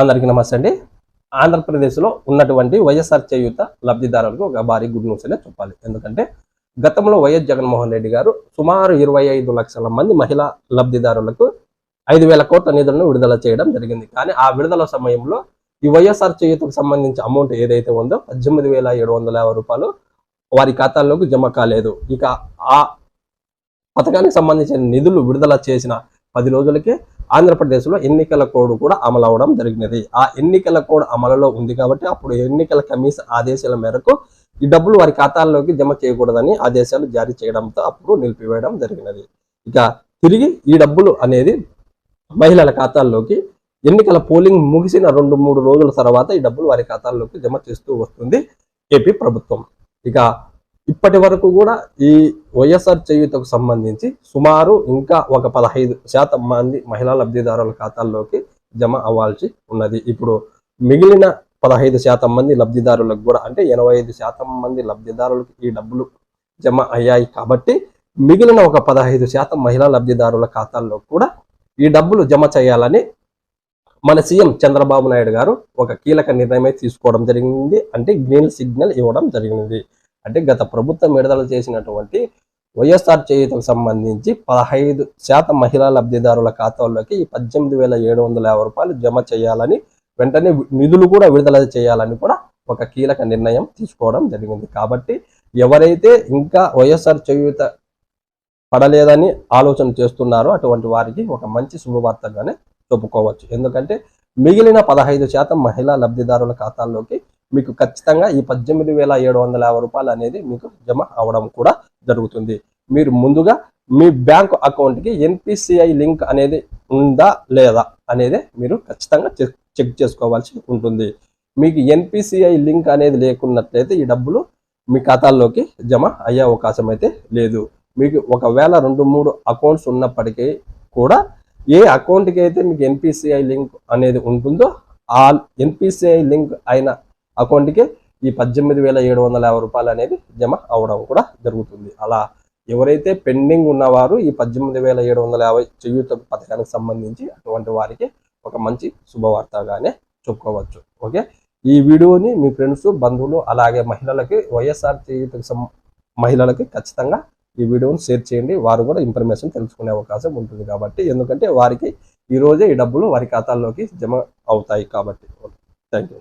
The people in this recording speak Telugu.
అందరికీ నమస్తే అండి. ఆంధ్రప్రదేశ్లో ఉన్నటువంటి వైఎస్ఆర్ చేయూత లబ్ధిదారులకు ఒక భారీ గుడ్ న్యూస్ అనే చెప్పాలి. ఎందుకంటే గతంలో వైఎస్ జగన్మోహన్ రెడ్డి గారు సుమారు 25 లక్షల మంది మహిళా లబ్ధిదారులకు 5,000 కోట్ల నిధులను విడుదల చేయడం జరిగింది. కానీ ఆ విడుదల సమయంలో ఈ వైఎస్ఆర్ చేయూతకు సంబంధించి అమౌంట్ ఏదైతే ఉందో 18,750 రూపాయలు వారి ఖాతాల్లోకి జమ కాలేదు. ఇక ఆ పథకానికి సంబంధించిన నిధులు విడుదల చేసిన 10 రోజులకే ఆంధ్రప్రదేశ్లో ఎన్నికల కోడ్ కూడా అమలు అవడం జరిగినది. ఆ ఎన్నికల కోడ్ అమలులో ఉంది కాబట్టి అప్పుడు ఎన్నికల కమిషన్ ఆదేశాల మేరకు ఈ డబ్బులు వారి ఖాతాల్లోకి జమ చేయకూడదని ఆదేశాలు జారీ చేయడంతో అప్పుడు నిలిపివేయడం జరిగినది. ఇక తిరిగి ఈ డబ్బులు అనేది మహిళల ఖాతాల్లోకి ఎన్నికల పోలింగ్ ముగిసిన 2-3 రోజుల తర్వాత ఈ డబ్బులు వారి ఖాతాల్లోకి జమ చేస్తూ వస్తుంది ఏపీ ప్రభుత్వం. ఇక ఇప్పటి వరకు కూడా ఈ వైఎస్ఆర్ చేయూతకు సంబంధించి సుమారు ఇంకా ఒక 15% మంది మహిళా లబ్ధిదారుల ఖాతాల్లోకి జమ అవ్వాల్సి ఉన్నది. ఇప్పుడు మిగిలిన 15% మంది లబ్ధిదారులకు కూడా అంటే 85% మంది లబ్ధిదారులకు ఈ డబ్బులు జమ అయ్యాయి కాబట్టి మిగిలిన ఒక 15% మహిళా లబ్ధిదారుల ఖాతాల్లో కూడా ఈ డబ్బులు జమ చేయాలని మన సీఎం చంద్రబాబు నాయుడు గారు ఒక కీలక నిర్ణయం తీసుకోవడం జరిగింది. అంటే గ్రీన్ సిగ్నల్ ఇవ్వడం జరిగింది. అంటే గత ప్రభుత్వం విడుదల చేసినటువంటి వైఎస్ఆర్ చేయూతకు సంబంధించి 15% మహిళా లబ్ధిదారుల ఖాతాల్లోకి ఈ 18,750 రూపాయలు జమ చేయాలని వెంటనే నిధులు కూడా విడుదల చేయాలని కూడా ఒక కీలక నిర్ణయం తీసుకోవడం జరిగింది. కాబట్టి ఎవరైతే ఇంకా వైఎస్ఆర్ చేయూత పడలేదని ఆలోచన చేస్తున్నారో అటువంటి వారికి ఒక మంచి శుభవార్తగానే చెప్పుకోవచ్చు. ఎందుకంటే మిగిలిన 15% మహిళా లబ్ధిదారుల ఖాతాల్లోకి మీకు ఖచ్చితంగా ఈ 18,750 రూపాయలు అనేది మీకు జమ అవడం కూడా జరుగుతుంది. మీరు ముందుగా మీ బ్యాంకు అకౌంట్కి ఎన్పిసిఐ లింక్ అనేది ఉందా లేదా అనేది మీరు ఖచ్చితంగా చెక్ చేసుకోవాల్సి ఉంటుంది. మీకు ఎన్పిసిఐ లింక్ అనేది లేకున్నట్లయితే ఈ డబ్బులు మీ ఖాతాల్లోకి జమ అయ్యే అవకాశం అయితే లేదు. మీకు ఒకవేళ 2-3 అకౌంట్స్ ఉన్నప్పటికీ కూడా ఏ అకౌంట్కి అయితే మీకు ఎన్పిసిఐ లింక్ అనేది ఉంటుందో ఆ ఎన్పిసిఐ లింక్ అయిన అకౌంట్కి ఈ 18,750 రూపాయలు అనేది జమ అవడం కూడా జరుగుతుంది. అలా ఎవరైతే పెండింగ్ ఉన్నవారు ఈ 18,750 చేయూత పథకానికి సంబంధించి అటువంటి వారికి ఒక మంచి శుభవార్తగానే చెప్పుకోవచ్చు. ఓకే, ఈ వీడియోని మీ ఫ్రెండ్స్, బంధువులు అలాగే మహిళలకి వైఎస్ఆర్ చేయూతకు మహిళలకి ఖచ్చితంగా ఈ వీడియోని షేర్ చేయండి. వారు కూడా ఇన్ఫర్మేషన్ తెలుసుకునే అవకాశం ఉంటుంది కాబట్టి, ఎందుకంటే వారికి ఈరోజే ఈ డబ్బులు వారి ఖాతాల్లోకి జమ అవుతాయి కాబట్టి. Thank you.